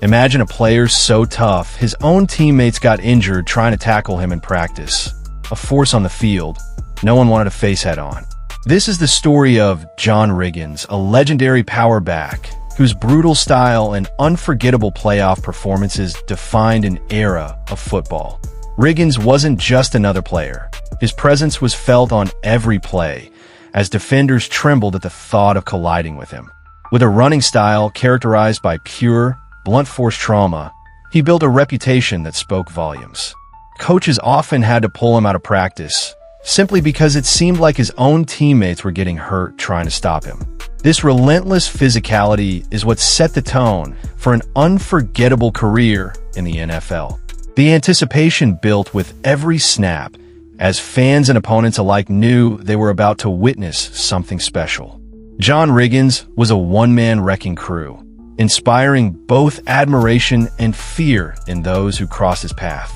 Imagine a player so tough, his own teammates got injured trying to tackle him in practice. A force on the field no one wanted to face head-on. This is the story of John Riggins, a legendary power back whose brutal style and unforgettable playoff performances defined an era of football. Riggins wasn't just another player. His presence was felt on every play, as defenders trembled at the thought of colliding with him. With a running style characterized by pure, blunt force trauma, he built a reputation that spoke volumes. Coaches often had to pull him out of practice, simply because it seemed like his own teammates were getting hurt trying to stop him. This relentless physicality is what set the tone for an unforgettable career in the NFL. The anticipation built with every snap, as fans and opponents alike knew they were about to witness something special. John Riggins was a one-man wrecking crew, inspiring both admiration and fear in those who crossed his path.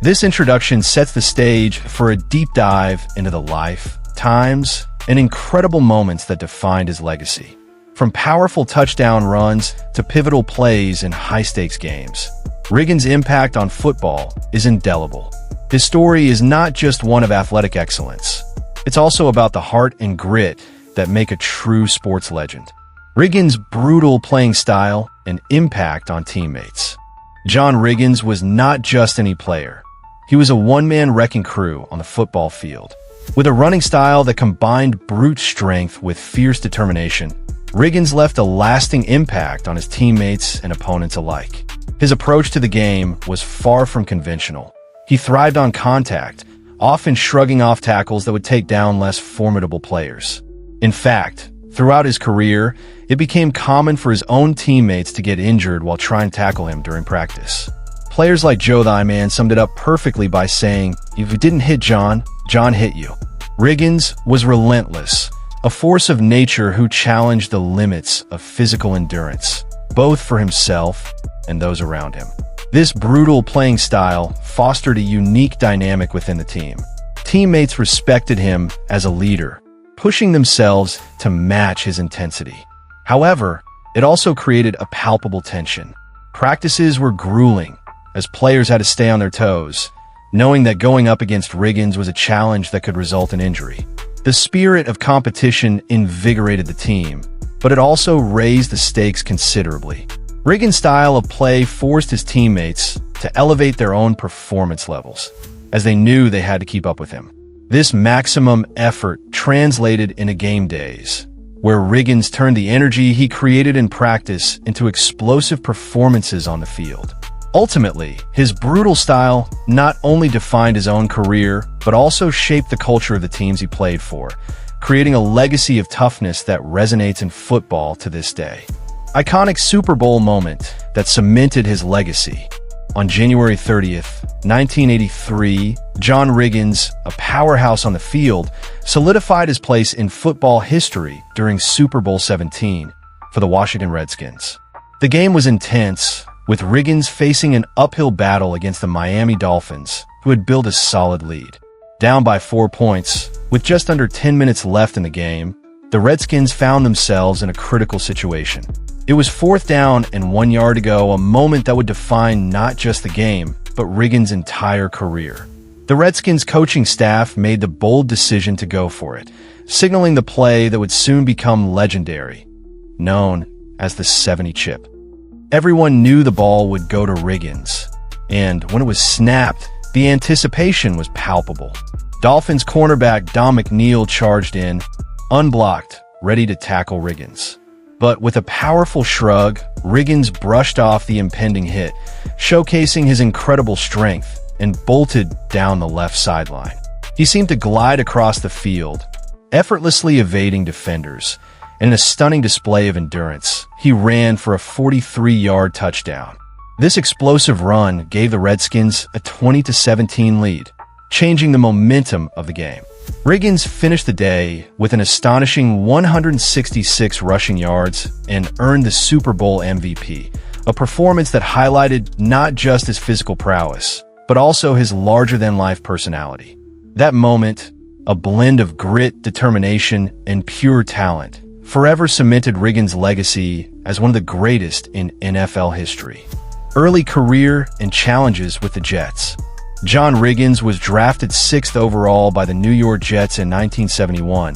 This introduction sets the stage for a deep dive into the life, times, and incredible moments that defined his legacy. From powerful touchdown runs to pivotal plays in high-stakes games, Riggins' impact on football is indelible. His story is not just one of athletic excellence. It's also about the heart and grit that make a true sports legend. Riggins' brutal playing style and impact on teammates. John Riggins was not just any player. He was a one-man wrecking crew on the football field. With a running style that combined brute strength with fierce determination, Riggins left a lasting impact on his teammates and opponents alike. His approach to the game was far from conventional. He thrived on contact, often shrugging off tackles that would take down less formidable players. In fact, throughout his career, it became common for his own teammates to get injured while trying to tackle him during practice. Players like Joe the I-Man summed it up perfectly by saying, "If you didn't hit John, John hit you." Riggins was relentless, a force of nature who challenged the limits of physical endurance, both for himself and those around him. This brutal playing style fostered a unique dynamic within the team. Teammates respected him as a leader, pushing themselves to match his intensity. However, it also created a palpable tension. Practices were grueling, as players had to stay on their toes, knowing that going up against Riggins was a challenge that could result in injury. The spirit of competition invigorated the team, but it also raised the stakes considerably. Riggins' style of play forced his teammates to elevate their own performance levels, as they knew they had to keep up with him. This maximum effort translated into game days, where Riggins turned the energy he created in practice into explosive performances on the field. Ultimately, his brutal style not only defined his own career, but also shaped the culture of the teams he played for, creating a legacy of toughness that resonates in football to this day. Iconic Super Bowl moment that cemented his legacy. On January 30th, 1983, John Riggins, a powerhouse on the field, solidified his place in football history during Super Bowl 17 for the Washington Redskins. The game was intense, with Riggins facing an uphill battle against the Miami Dolphins, who had built a solid lead. Down by 4 points, with just under 10 minutes left in the game, the Redskins found themselves in a critical situation. It was 4th down and 1 yard to go, a moment that would define not just the game, but Riggins' entire career. The Redskins coaching staff made the bold decision to go for it, signaling the play that would soon become legendary, known as the 70 chip. Everyone knew the ball would go to Riggins, and when it was snapped, the anticipation was palpable. Dolphins cornerback Don McNeil charged in, unblocked, ready to tackle Riggins. But with a powerful shrug, Riggins brushed off the impending hit, showcasing his incredible strength, and bolted down the left sideline. He seemed to glide across the field, effortlessly evading defenders. In a stunning display of endurance, he ran for a 43-yard touchdown. This explosive run gave the Redskins a 20-17 lead, changing the momentum of the game. Riggins finished the day with an astonishing 166 rushing yards and earned the Super Bowl MVP, a performance that highlighted not just his physical prowess, but also his larger-than-life personality. That moment, a blend of grit, determination, and pure talent, forever cemented Riggins' legacy as one of the greatest in NFL history. Early career and challenges with the Jets. John Riggins was drafted 6th overall by the New York Jets in 1971,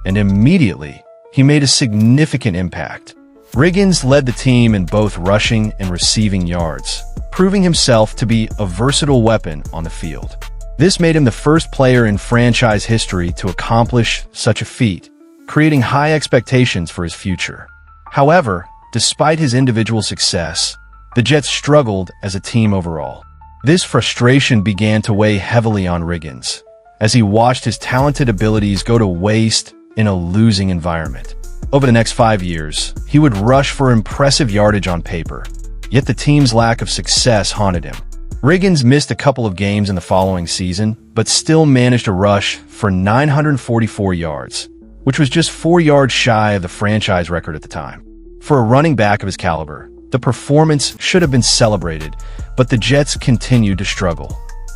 and immediately he made a significant impact. Riggins led the team in both rushing and receiving yards, proving himself to be a versatile weapon on the field. This made him the first player in franchise history to accomplish such a feat, creating high expectations for his future. However, despite his individual success, the Jets struggled as a team overall. This frustration began to weigh heavily on Riggins, as he watched his talented abilities go to waste in a losing environment. Over the next 5 years, he would rush for impressive yardage on paper, yet the team's lack of success haunted him. Riggins missed a couple of games in the following season, but still managed to rush for 944 yards, which was just 4 yards shy of the franchise record at the time. For a running back of his caliber, the performance should have been celebrated, but the Jets continued to struggle.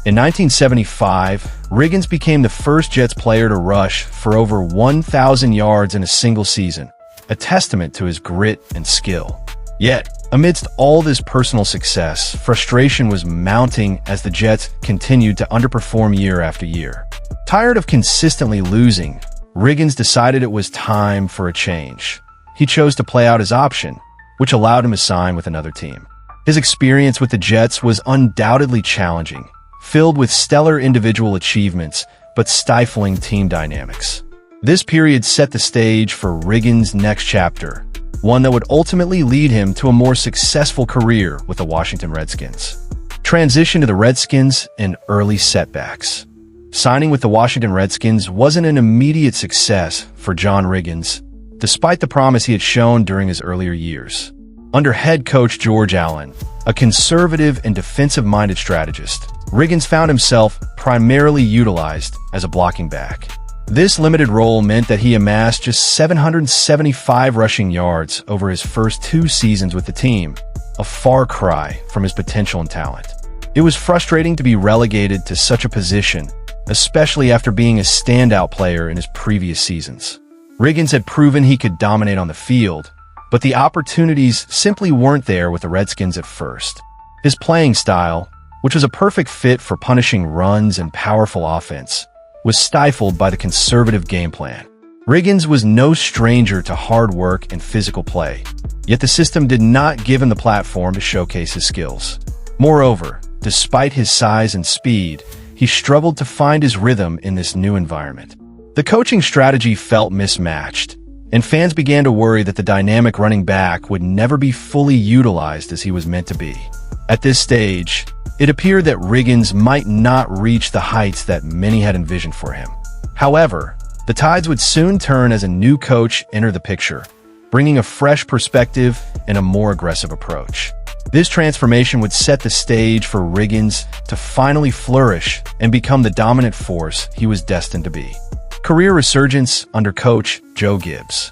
In 1975, Riggins became the first Jets player to rush for over 1,000 yards in a single season, a testament to his grit and skill. Yet, amidst all this personal success, frustration was mounting as the Jets continued to underperform year after year. Tired of consistently losing, Riggins decided it was time for a change. He chose to play out his option, which allowed him to sign with another team. His experience with the Jets was undoubtedly challenging, filled with stellar individual achievements, but stifling team dynamics. This period set the stage for Riggins' next chapter, one that would ultimately lead him to a more successful career with the Washington Redskins. Transition to the Redskins and early setbacks. Signing with the Washington Redskins wasn't an immediate success for John Riggins, despite the promise he had shown during his earlier years. Under head coach George Allen, a conservative and defensive-minded strategist, Riggins found himself primarily utilized as a blocking back. This limited role meant that he amassed just 775 rushing yards over his first 2 seasons with the team, a far cry from his potential and talent. It was frustrating to be relegated to such a position, especially after being a standout player in his previous seasons. Riggins had proven he could dominate on the field, but the opportunities simply weren't there with the Redskins at first. His playing style, which was a perfect fit for punishing runs and powerful offense, was stifled by the conservative game plan. Riggins was no stranger to hard work and physical play, yet the system did not give him the platform to showcase his skills. Moreover, despite his size and speed, he struggled to find his rhythm in this new environment. The coaching strategy felt mismatched, and fans began to worry that the dynamic running back would never be fully utilized as he was meant to be. At this stage, it appeared that Riggins might not reach the heights that many had envisioned for him. However, the tides would soon turn as a new coach entered the picture, bringing a fresh perspective and a more aggressive approach. This transformation would set the stage for Riggins to finally flourish and become the dominant force he was destined to be. Career resurgence under coach Joe Gibbs.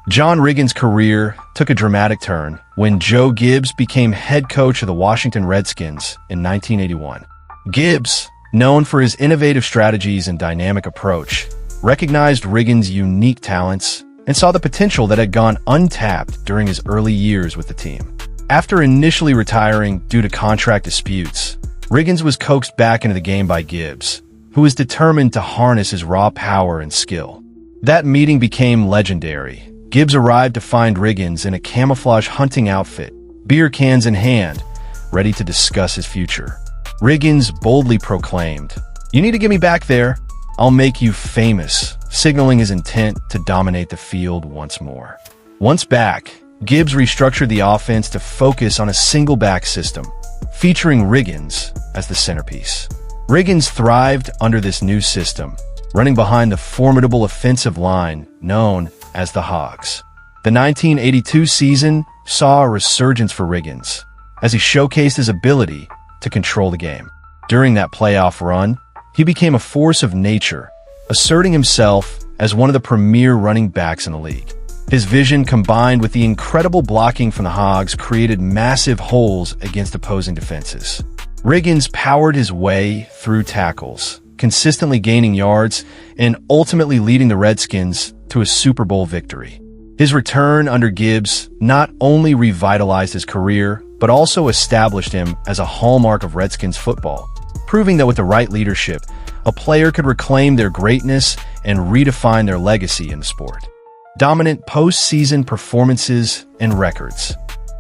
John Riggins' career took a dramatic turn when Joe Gibbs became head coach of the Washington Redskins in 1981. Gibbs, known for his innovative strategies and dynamic approach, recognized Riggins' unique talents and saw the potential that had gone untapped during his early years with the team. After initially retiring due to contract disputes, Riggins was coaxed back into the game by Gibbs, who was determined to harness his raw power and skill. That meeting became legendary. Gibbs arrived to find Riggins in a camouflage hunting outfit, beer cans in hand, ready to discuss his future. Riggins boldly proclaimed, "You need to get me back there. I'll make you famous," signaling his intent to dominate the field once more. Once back, Gibbs restructured the offense to focus on a single back system, featuring Riggins as the centerpiece. Riggins thrived under this new system, running behind the formidable offensive line known as the Hogs. The 1982 season saw a resurgence for Riggins, as he showcased his ability to control the game. During that playoff run, he became a force of nature, asserting himself as one of the premier running backs in the league. His vision combined with the incredible blocking from the Hogs created massive holes against opposing defenses. Riggins powered his way through tackles, consistently gaining yards and ultimately leading the Redskins to a Super Bowl victory. His return under Gibbs not only revitalized his career, but also established him as a hallmark of Redskins football, proving that with the right leadership, a player could reclaim their greatness and redefine their legacy in the sport. Dominant postseason performances and records.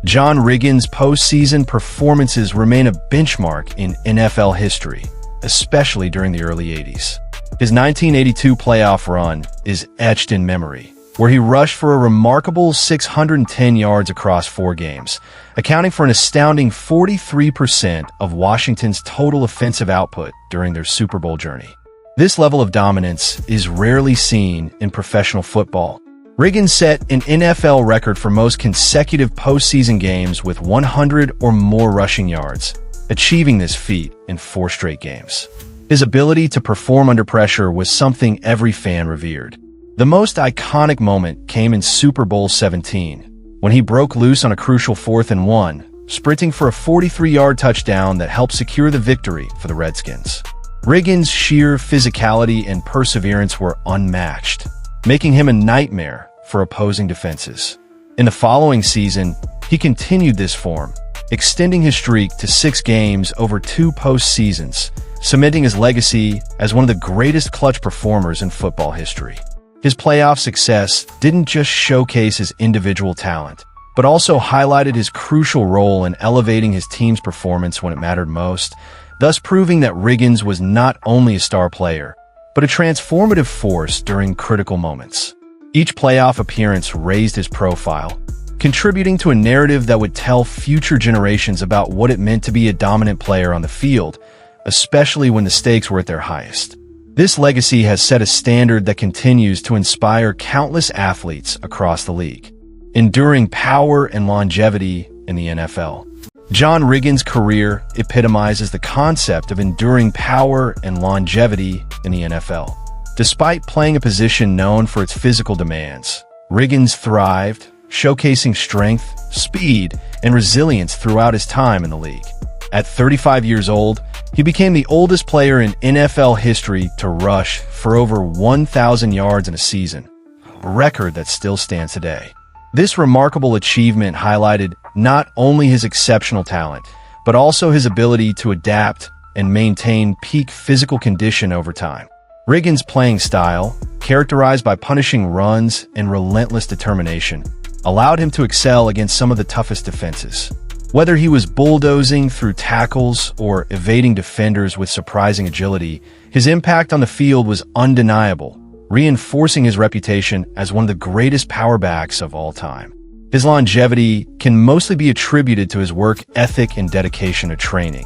John Riggins' postseason performances remain a benchmark in NFL history, especially during the early 80s. His 1982 playoff run is etched in memory, where he rushed for a remarkable 610 yards across 4 games, accounting for an astounding 43% of Washington's total offensive output during their Super Bowl journey. This level of dominance is rarely seen in professional football. Riggins set an NFL record for most consecutive postseason games with 100 or more rushing yards, achieving this feat in 4 straight games. His ability to perform under pressure was something every fan revered. The most iconic moment came in Super Bowl 17, when he broke loose on a crucial 4th and 1, sprinting for a 43-yard touchdown that helped secure the victory for the Redskins. Riggins' sheer physicality and perseverance were unmatched, making him a nightmare for opposing defenses. In the following season, he continued this form, extending his streak to 6 games over 2 postseasons, cementing his legacy as one of the greatest clutch performers in football history. His playoff success didn't just showcase his individual talent, but also highlighted his crucial role in elevating his team's performance when it mattered most, thus proving that Riggins was not only a star player, but a transformative force during critical moments. Each playoff appearance raised his profile, contributing to a narrative that would tell future generations about what it meant to be a dominant player on the field, especially when the stakes were at their highest. This legacy has set a standard that continues to inspire countless athletes across the league. Enduring power and longevity in the NFL. John Riggins' career epitomizes the concept of enduring power and longevity in the NFL. Despite playing a position known for its physical demands, Riggins thrived, showcasing strength, speed, and resilience throughout his time in the league. At 35 years old, he became the oldest player in NFL history to rush for over 1,000 yards in a season, a record that still stands today. This remarkable achievement highlighted not only his exceptional talent, but also his ability to adapt and maintain peak physical condition over time. Riggins' playing style, characterized by punishing runs and relentless determination, allowed him to excel against some of the toughest defenses. Whether he was bulldozing through tackles or evading defenders with surprising agility, his impact on the field was undeniable, reinforcing his reputation as one of the greatest power backs of all time. His longevity can mostly be attributed to his work ethic and dedication to training,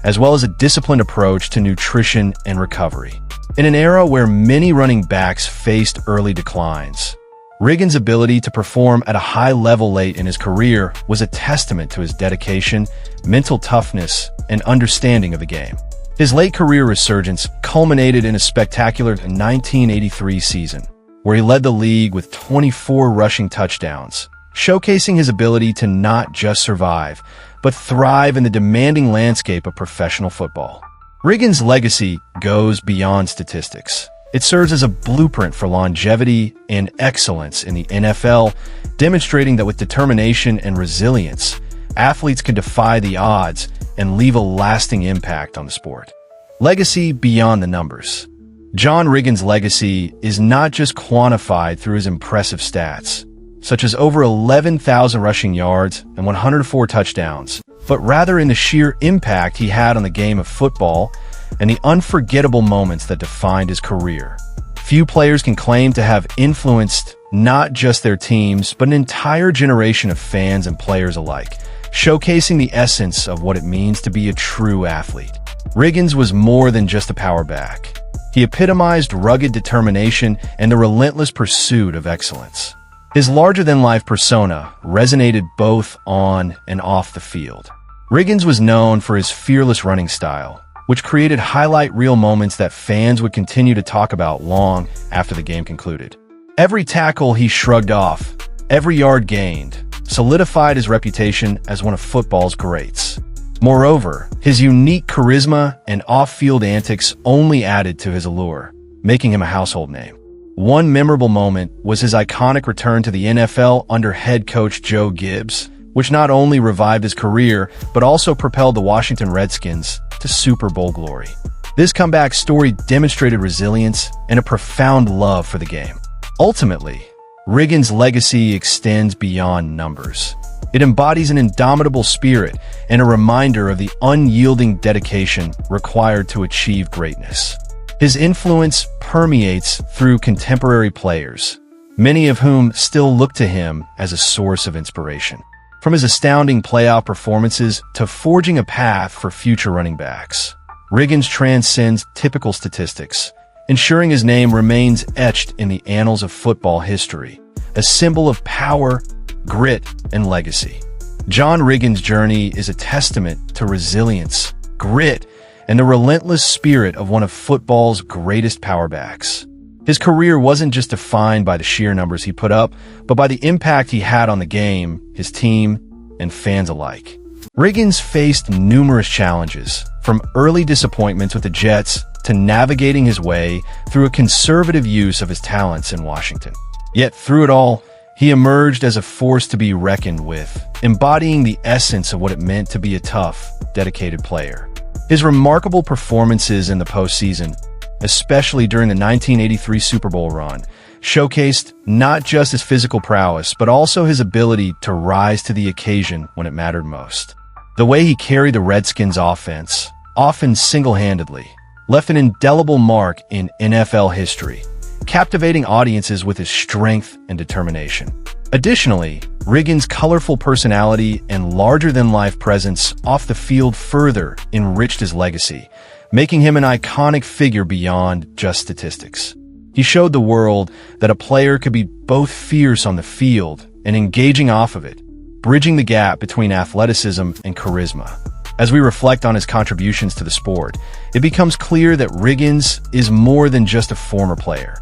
as well as a disciplined approach to nutrition and recovery. In an era where many running backs faced early declines, Riggins' ability to perform at a high level late in his career was a testament to his dedication, mental toughness, and understanding of the game. His late career resurgence culminated in a spectacular 1983 season, where he led the league with 24 rushing touchdowns, showcasing his ability to not just survive, but thrive in the demanding landscape of professional football. Riggins' legacy goes beyond statistics. It serves as a blueprint for longevity and excellence in the NFL, demonstrating that with determination and resilience, athletes can defy the odds and leave a lasting impact on the sport. Legacy beyond the numbers. John Riggins' legacy is not just quantified through his impressive stats, such as over 11,000 rushing yards and 104 touchdowns, but rather in the sheer impact he had on the game of football and the unforgettable moments that defined his career. Few players can claim to have influenced not just their teams, but an entire generation of fans and players alike, showcasing the essence of what it means to be a true athlete. Riggins was more than just a power back. He epitomized rugged determination and the relentless pursuit of excellence. His larger-than-life persona resonated both on and off the field. Riggins was known for his fearless running style, which created highlight reel moments that fans would continue to talk about long after the game concluded. Every tackle he shrugged off, every yard gained, solidified his reputation as one of football's greats. Moreover, his unique charisma and off-field antics only added to his allure, making him a household name. One memorable moment was his iconic return to the NFL under head coach Joe Gibbs, which not only revived his career, but also propelled the Washington Redskins to Super Bowl glory. This comeback story demonstrated resilience and a profound love for the game. Ultimately, Riggins' legacy extends beyond numbers. It embodies an indomitable spirit and a reminder of the unyielding dedication required to achieve greatness. His influence permeates through contemporary players, many of whom still look to him as a source of inspiration. From his astounding playoff performances to forging a path for future running backs, Riggins transcends typical statistics, ensuring his name remains etched in the annals of football history, a symbol of power, grit, and legacy. John Riggins' journey is a testament to resilience, grit, and the relentless spirit of one of football's greatest powerbacks. His career wasn't just defined by the sheer numbers he put up, but by the impact he had on the game, his team, and fans alike. Riggins faced numerous challenges, from early disappointments with the Jets to navigating his way through a conservative use of his talents in Washington. Yet through it all, he emerged as a force to be reckoned with, embodying the essence of what it meant to be a tough, dedicated player. His remarkable performances in the postseason, especially during the 1983 Super Bowl run, showcased not just his physical prowess, but also his ability to rise to the occasion when it mattered most. The way he carried the Redskins' offense, often single-handedly, left an indelible mark in NFL history, captivating audiences with his strength and determination. Additionally, Riggins' colorful personality and larger-than-life presence off the field further enriched his legacy, making him an iconic figure beyond just statistics. He showed the world that a player could be both fierce on the field and engaging off of it, bridging the gap between athleticism and charisma. As we reflect on his contributions to the sport, it becomes clear that Riggins is more than just a former player.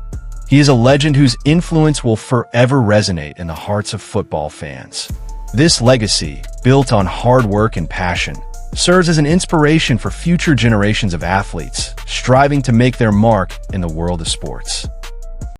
He is a legend whose influence will forever resonate in the hearts of football fans. This legacy, built on hard work and passion, serves as an inspiration for future generations of athletes striving to make their mark in the world of sports.